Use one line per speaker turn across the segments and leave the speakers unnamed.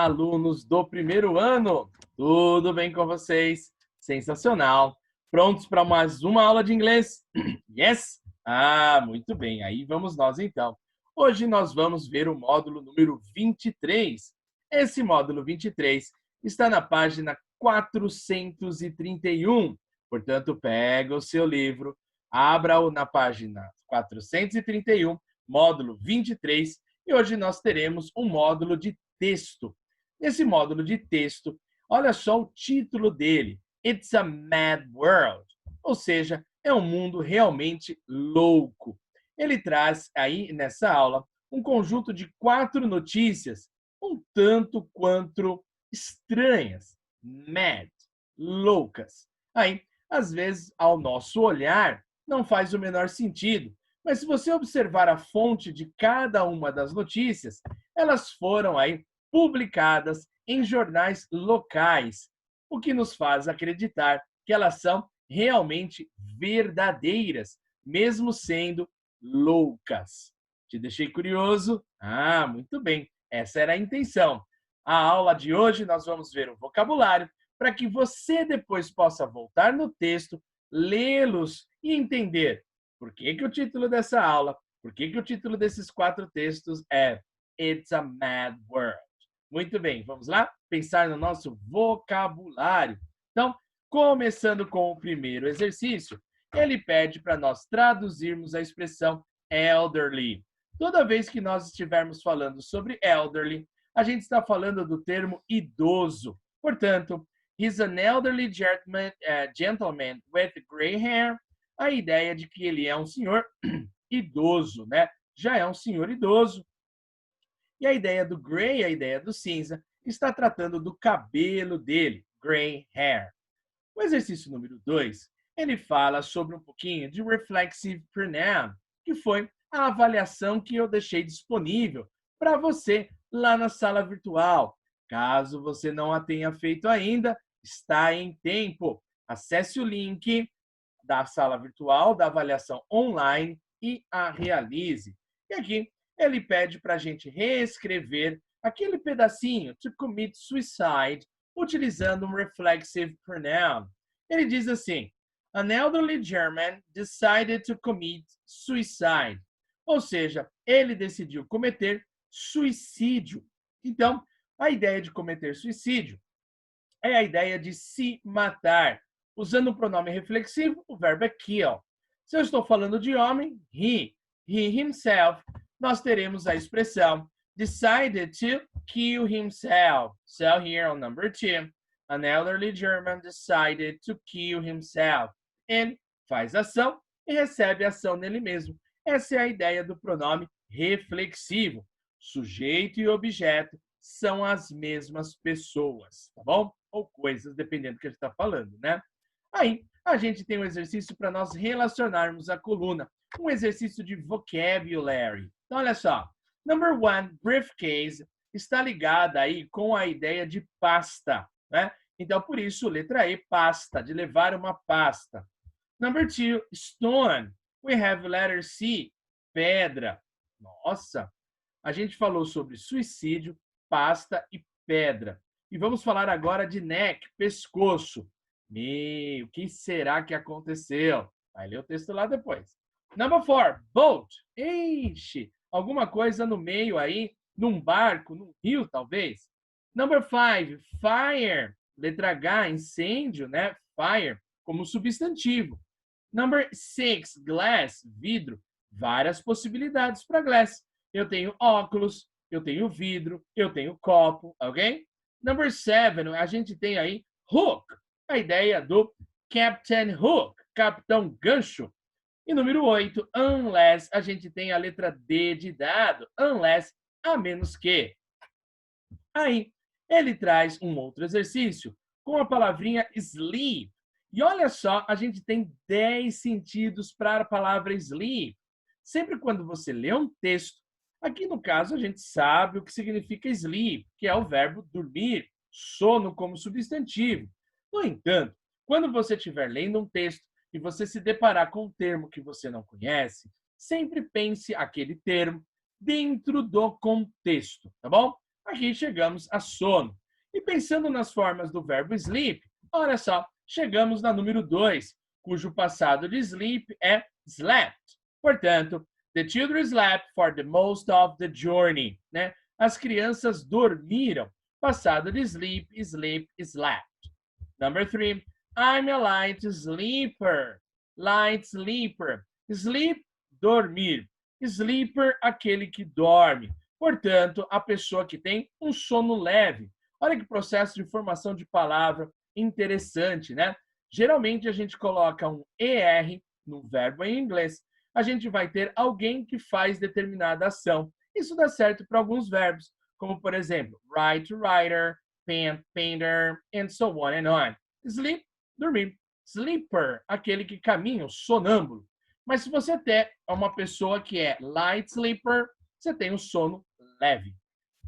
alunos do primeiro ano! Tudo bem com vocês? Sensacional! Prontos para mais uma aula de inglês? Yes? Ah, muito bem, aí vamos nós então. Hoje nós vamos ver o módulo número 23. Esse módulo 23 está na página 431. Portanto, pega o seu livro, abra-o na página 431, módulo 23, e hoje nós teremos um módulo de texto. Nesse módulo de texto, olha só o título dele, It's a Mad World, ou seja, é um mundo realmente louco. Ele traz aí, nessa aula, um conjunto de 4 notícias, um tanto quanto estranhas, mad, loucas. Aí, às vezes, ao nosso olhar, não faz o menor sentido, mas se você observar a fonte de cada uma das notícias, elas foram aí publicadas em jornais locais, o que nos faz acreditar que elas são realmente verdadeiras, mesmo sendo loucas. Te deixei curioso? Ah, muito bem. Essa era a intenção. A aula de hoje nós vamos ver o vocabulário para que você depois possa voltar no texto, lê-los e entender por que o título dessa aula, por que o título desses 4 textos é It's a Mad World. Muito bem, vamos lá? Pensar no nosso vocabulário. Então, começando com o primeiro exercício, ele pede para nós traduzirmos a expressão elderly. Toda vez que nós estivermos falando sobre elderly, a gente está falando do termo idoso. Portanto, he's an elderly gentleman with gray hair. A ideia de que ele é um senhor idoso, né? Já é um senhor idoso. E a ideia do gray, a ideia do cinza, está tratando do cabelo dele, gray hair. O exercício número 2, ele fala sobre um pouquinho de reflexive pronoun, que foi a avaliação que eu deixei disponível para você lá na sala virtual. Caso você não a tenha feito ainda, está em tempo. Acesse o link da sala virtual, da avaliação online e a realize. E aqui ele pede para a gente reescrever aquele pedacinho, to commit suicide, utilizando um reflexive pronoun. Ele diz assim, an elderly German decided to commit suicide. Ou seja, ele decidiu cometer suicídio. Então, a ideia de cometer suicídio é a ideia de se matar. Usando o pronome reflexivo, o verbo é kill. Se eu estou falando de homem, he himself, nós teremos a expressão decided to kill himself. So here on number 2, an elderly German decided to kill himself. And faz ação e recebe ação nele mesmo. Essa é a ideia do pronome reflexivo. Sujeito e objeto são as mesmas pessoas, tá bom? Ou coisas, dependendo do que a gente está falando, né? Aí, a gente tem um exercício para nós relacionarmos a coluna. Um exercício de vocabulary. Então, olha só. Number 1, briefcase, está ligada aí com a ideia de pasta, né? Então, por isso, letra E, pasta, de levar uma pasta. Number 2, stone. We have letter C, pedra. Nossa! A gente falou sobre suicídio, pasta e pedra. E vamos falar agora de neck, pescoço. O que será que aconteceu? Vai ler o texto lá depois. Number 4, boat. Ixi, alguma coisa no meio aí, num barco, num rio, talvez. Number 5, fire. Letra H, incêndio, né? Fire, como substantivo. Number 6, glass, vidro. Várias possibilidades para glass. Eu tenho óculos, eu tenho vidro, eu tenho copo, ok? Number 7, a gente tem aí hook, a ideia do Captain Hook, Capitão Gancho. E número 8, unless, a gente tem a letra D de dado, unless, a menos que. Aí, ele traz um outro exercício com a palavrinha sleep. E olha só, a gente tem 10 sentidos para a palavra sleep. Sempre quando você lê um texto, aqui no caso a gente sabe o que significa sleep, que é o verbo dormir, sono como substantivo. No entanto, quando você estiver lendo um texto e você se deparar com um termo que você não conhece, sempre pense aquele termo dentro do contexto, tá bom? Aqui chegamos a sono. E pensando nas formas do verbo sleep, olha só, chegamos na número 2, cujo passado de sleep é slept. Portanto, the children slept for the most of the journey, né? As crianças dormiram. Passado de sleep, sleep, slept. Number 3, I'm a light sleeper. Light sleeper. Sleep, dormir. Sleeper, aquele que dorme. Portanto, a pessoa que tem um sono leve. Olha que processo de formação de palavra interessante, né? Geralmente a gente coloca um ER no verbo em inglês. A gente vai ter alguém que faz determinada ação. Isso dá certo para alguns verbos, como por exemplo, write, writer, paint, painter, and so on and on. Sleep, dormir. Sleeper, aquele que caminha, o sonâmbulo. Mas se você tem uma pessoa que é light sleeper, você tem um sono leve.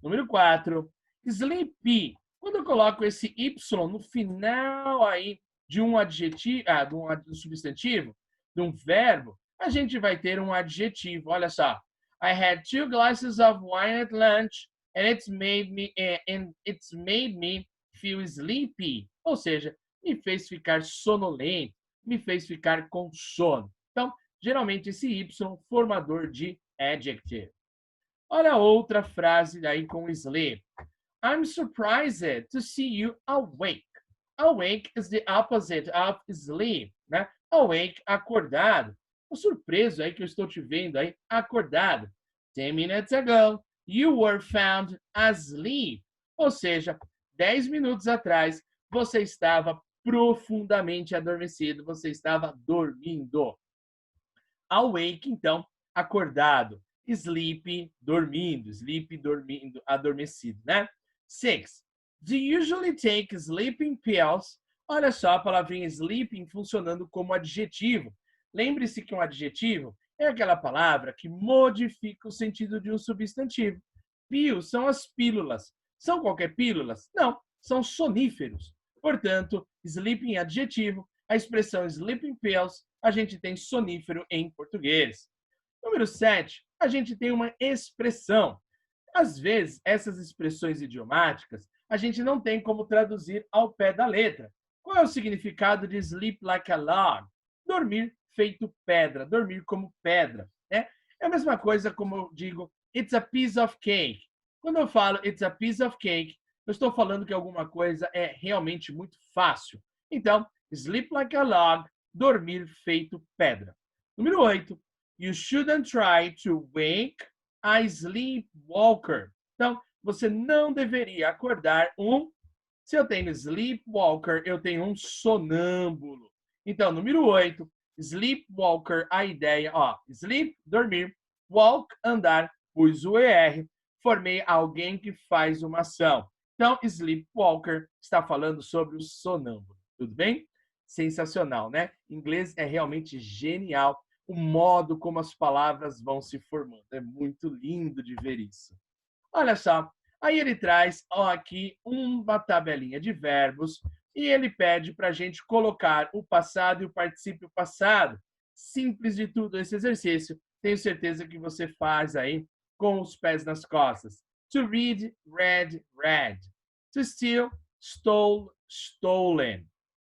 Número 4, sleepy. Quando eu coloco esse Y no final aí de um adjetivo, de um substantivo, de um verbo, a gente vai ter um adjetivo. Olha só. I had 2 glasses of wine at lunch and it's made me feel sleepy. Ou seja, me fez ficar sonolento, me fez ficar com sono. Então, geralmente esse Y formador de adjective. Olha outra frase daí com sleep. I'm surprised to see you awake. Awake is the opposite of sleep, né? Awake, acordado. Tô surpreso aí que eu estou te vendo aí acordado. 10 minutes ago, you were found asleep. Ou seja, 10 minutos atrás, você estava profundamente adormecido, você estava dormindo. Awake, então, acordado. Sleep, dormindo. Sleep, dormindo, adormecido, né? 6. Do you usually take sleeping pills? Olha só a palavrinha sleeping funcionando como adjetivo. Lembre-se que um adjetivo é aquela palavra que modifica o sentido de um substantivo. Pills são as pílulas. São qualquer pílulas? Não, são soníferos. Portanto, sleeping é adjetivo, a expressão sleeping pills, a gente tem sonífero em português. Número 7, a gente tem uma expressão. Às vezes, essas expressões idiomáticas, a gente não tem como traduzir ao pé da letra. Qual é o significado de sleep like a log? Dormir feito pedra, dormir como pedra, né? É a mesma coisa como eu digo, it's a piece of cake. Quando eu falo it's a piece of cake, eu estou falando que alguma coisa é realmente muito fácil. Então, sleep like a log, dormir feito pedra. Número 8, you shouldn't try to wake a sleepwalker. Então, você não deveria acordar se eu tenho sleepwalker, eu tenho um sonâmbulo. Então, número 8, sleepwalker, a ideia, ó, sleep, dormir, walk, andar, pus o ER, formei alguém que faz uma ação. Então, sleepwalker está falando sobre o sonâmbulo. Tudo bem? Sensacional, né? Inglês é realmente genial. O modo como as palavras vão se formando. É muito lindo de ver isso. Olha só, aí ele traz aqui uma tabelinha de verbos e ele pede para a gente colocar o passado e o particípio passado. Simples de tudo esse exercício. Tenho certeza que você faz aí com os pés nas costas. To read, read, read. To steal, stole, stolen.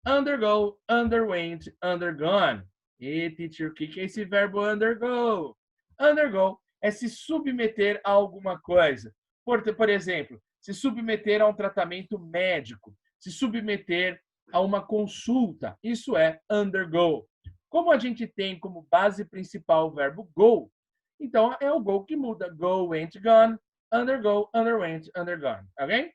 Undergo, underwent, undergone. E, teacher, o que é esse verbo undergo? Undergo é se submeter a alguma coisa. Por exemplo, se submeter a um tratamento médico, se submeter a uma consulta. Isso é undergo. Como a gente tem como base principal o verbo go, então é o go que muda. Go, went, gone, undergo, underwent, undergone. Ok?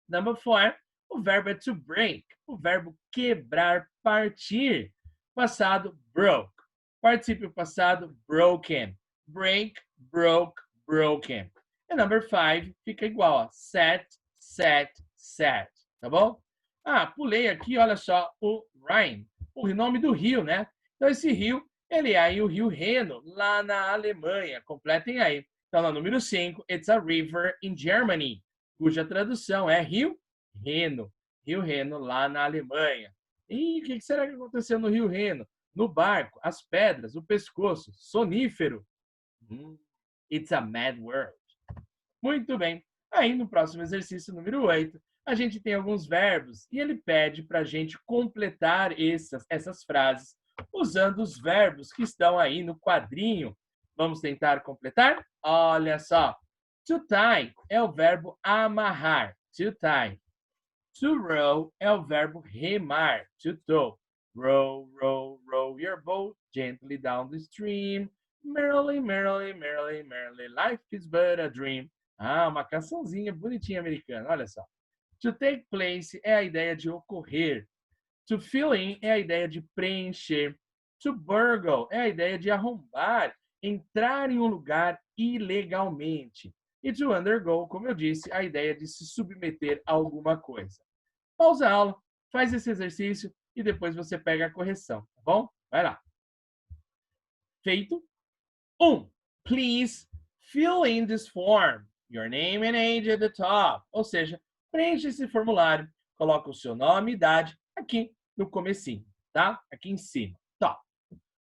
Number 4, o verbo é to break. O verbo quebrar, partir. Passado, broke. Particípio passado, broken. Break, broke, broken. E number 5 fica igual a set, set, set. Tá bom? Pulei aqui, olha só, o Rhine. O nome do rio, né? Então, esse rio, ele é aí o rio Reno, lá na Alemanha. Completem aí. Então, no número 5, it's a river in Germany, cuja tradução é Rio Reno. Rio Reno, lá na Alemanha. E o que será que aconteceu no Rio Reno? No barco, as pedras, o pescoço, sonífero. It's a mad world. Muito bem. Aí, no próximo exercício, número 8, a gente tem alguns verbos e ele pede para a gente completar essas frases usando os verbos que estão aí no quadrinho. Vamos tentar completar? Olha só. To tie é o verbo amarrar. To tie. To row é o verbo remar. To tow. Row, row, row your boat gently down the stream. Merrily, merrily, merrily, merrily, life is but a dream. Ah, uma cançãozinha bonitinha americana, olha só. To take place é a ideia de ocorrer. To fill in é a ideia de preencher. To burgle é a ideia de arrombar, entrar em um lugar ilegalmente. E to undergo, como eu disse, a ideia de se submeter a alguma coisa. Pausa a aula, faz esse exercício e depois você pega a correção, tá bom? Vai lá. Feito. 1. Please fill in this form. Your name and age at the top. Ou seja, preencha esse formulário, coloca o seu nome e idade aqui no comecinho, tá? Aqui em cima. Top.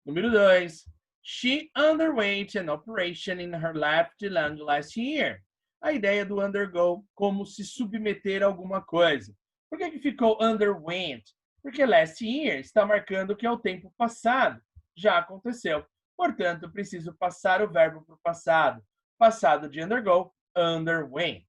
Número 2. She underwent an operation in her left lung last year. A ideia do undergo como se submeter a alguma coisa. Por que ficou underwent? Porque last year está marcando que é o tempo passado. Já aconteceu. Portanto, preciso passar o verbo para o passado. Passado de undergo, underwent.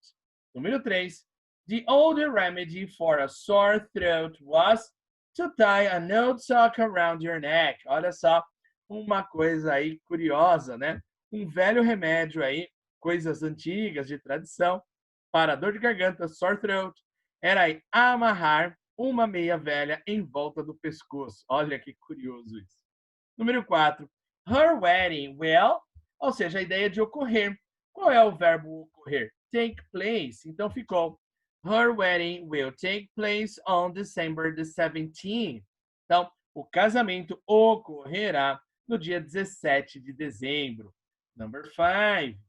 Número 3. The older remedy for a sore throat was to tie a old sock around your neck. Olha só, uma coisa aí curiosa, né? Um velho remédio aí, coisas antigas de tradição, para dor de garganta, sore throat, era aí amarrar uma meia velha em volta do pescoço. Olha que curioso isso. Número 4. Her wedding will, ou seja, a ideia de ocorrer. Qual é o verbo ocorrer? Take place. Então ficou her wedding will take place on December the 17th. Então, o casamento ocorrerá no dia 17 de dezembro. Number 5.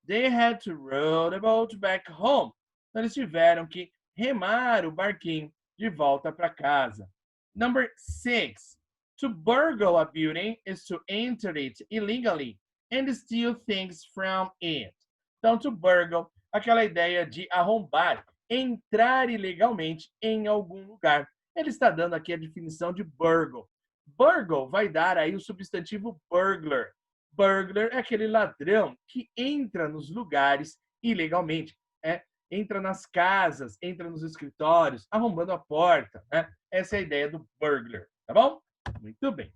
They had to row the boat back home. Então, eles tiveram que remar o barquinho de volta para casa. Number 6. To burgle a building is to enter it illegally and steal things from it. Então, to burgle, aquela ideia de arrombar, entrar ilegalmente em algum lugar. Ele está dando aqui a definição de burgle. Burgle vai dar aí o substantivo burglar. Burglar é aquele ladrão que entra nos lugares ilegalmente, entra nas casas, entra nos escritórios, arrombando a porta, né? Essa é a ideia do burglar, tá bom? Muito bem.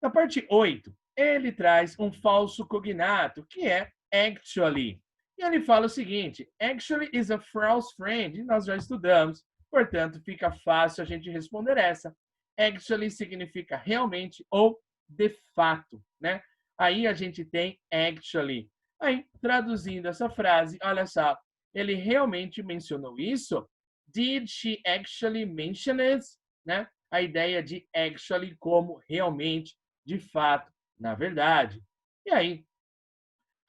Na parte 8, ele traz um falso cognato, que é actually. E ele fala o seguinte, actually is a false friend, e nós já estudamos, portanto, fica fácil a gente responder essa. Actually significa realmente ou de fato, né? Aí a gente tem actually. Aí, traduzindo essa frase, olha só, ele realmente mencionou isso? Did she actually mention it? Né? A ideia de actually como realmente, de fato, na verdade. E aí,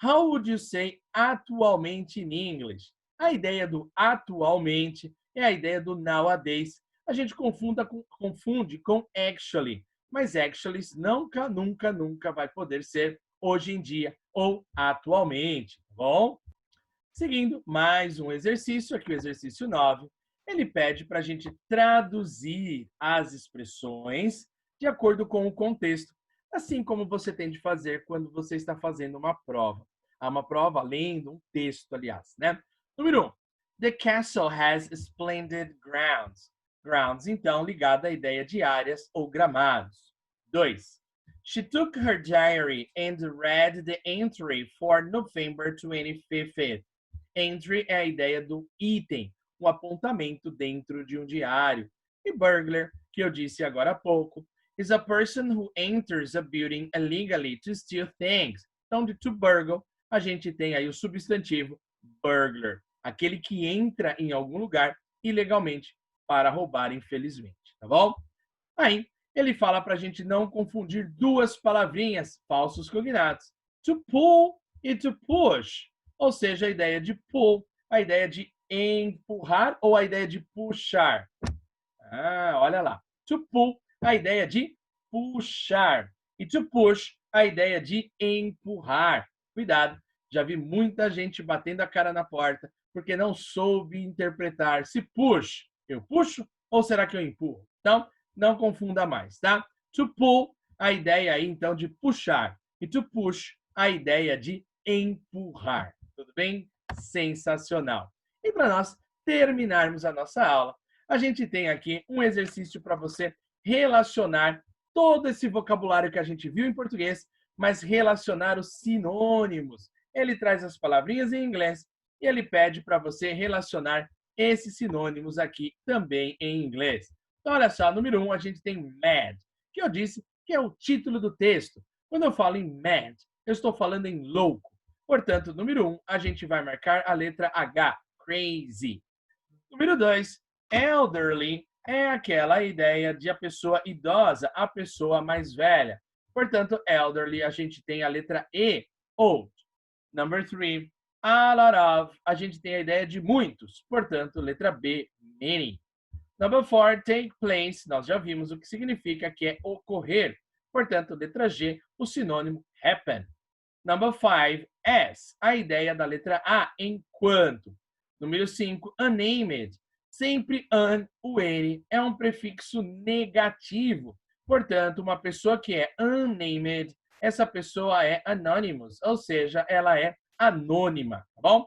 how would you say atualmente in English? A ideia do atualmente é a ideia do nowadays. A gente confunde com actually, mas actually nunca, nunca, nunca vai poder ser hoje em dia ou atualmente, tá bom? Seguindo mais um exercício, aqui o exercício 9, ele pede para a gente traduzir as expressões de acordo com o contexto, assim como você tem de fazer quando você está fazendo uma prova. Há uma prova lendo um texto, aliás, né? Número 1. The castle has splendid grounds. Grounds, então, ligado à ideia de áreas ou gramados. 2. She took her diary and read the entry for November 25th. Entry é a ideia do item, um apontamento dentro de um diário. E burglar, que eu disse agora há pouco, is a person who enters a building illegally to steal things. Então, de to burgle, a gente tem aí o substantivo burglar, aquele que entra em algum lugar ilegalmente para roubar, infelizmente, tá bom? Aí, ele fala para a gente não confundir duas palavrinhas, falsos cognatos, to pull e to push. Ou seja, a ideia de pull, a ideia de empurrar ou a ideia de puxar. Ah, olha lá. To pull, a ideia de puxar. E to push, a ideia de empurrar. Cuidado, já vi muita gente batendo a cara na porta porque não soube interpretar. Se push, eu puxo ou será que eu empurro? Então, não confunda mais, tá? To pull, a ideia aí, então, de puxar. E to push, a ideia de empurrar. Tudo bem? Sensacional. E para nós terminarmos a nossa aula, a gente tem aqui um exercício para você relacionar todo esse vocabulário que a gente viu em português, mas relacionar os sinônimos. Ele traz as palavrinhas em inglês e ele pede para você relacionar esses sinônimos aqui também em inglês. Então, olha só, número 1, a gente tem mad, que eu disse que é o título do texto. Quando eu falo em mad, eu estou falando em louco. Portanto, número 1, a gente vai marcar a letra H, crazy. Número 2, elderly é aquela ideia de a pessoa idosa, a pessoa mais velha. Portanto, elderly, a gente tem a letra E, old. Number 3, a lot of, a gente tem a ideia de muitos. Portanto, letra B, many. Number 4, take place, nós já vimos o que significa, que é ocorrer. Portanto, letra G, o sinônimo happen. Number 5, as, a ideia da letra A, enquanto. Número 5, unnamed. Sempre o N é um prefixo negativo. Portanto, uma pessoa que é unnamed, essa pessoa é anonymous, ou seja, ela é anônima, tá bom?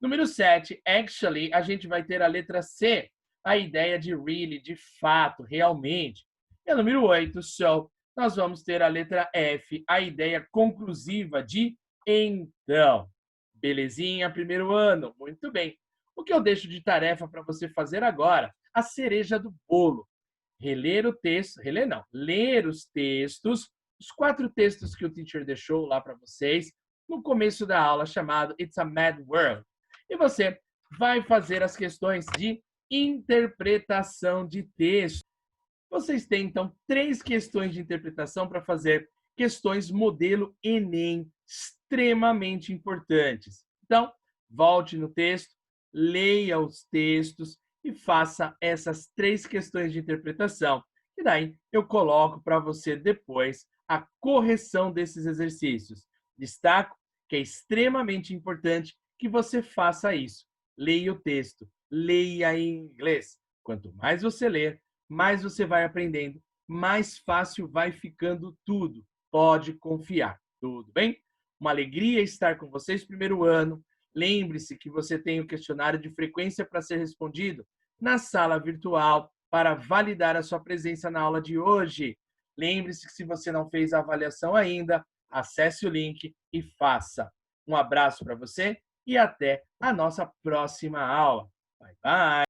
Número 7, actually, a gente vai ter a letra C, a ideia de really, de fato, realmente. E a número 8, so, nós vamos ter a letra F, a ideia conclusiva de então. Belezinha, primeiro ano, muito bem. O que eu deixo de tarefa para você fazer agora? A cereja do bolo. Reler o texto, reler não, ler os textos, os 4 textos que o teacher deixou lá para vocês no começo da aula, chamado It's a Mad World. E você vai fazer as questões de interpretação de texto. Vocês têm, então, 3 questões de interpretação para fazer, questões modelo Enem, extremamente importantes. Então, volte no texto, leia os textos e faça essas 3 questões de interpretação. E daí eu coloco para você depois a correção desses exercícios. Destaco que é extremamente importante que você faça isso. Leia o texto, leia em inglês. Quanto mais você ler, mais você vai aprendendo, mais fácil vai ficando tudo. Pode confiar, tudo bem? Uma alegria estar com vocês primeiro ano. Lembre-se que você tem o questionário de frequência para ser respondido na sala virtual para validar a sua presença na aula de hoje. Lembre-se que se você não fez a avaliação ainda, acesse o link e faça. Um abraço para você e até a nossa próxima aula. Bye, bye!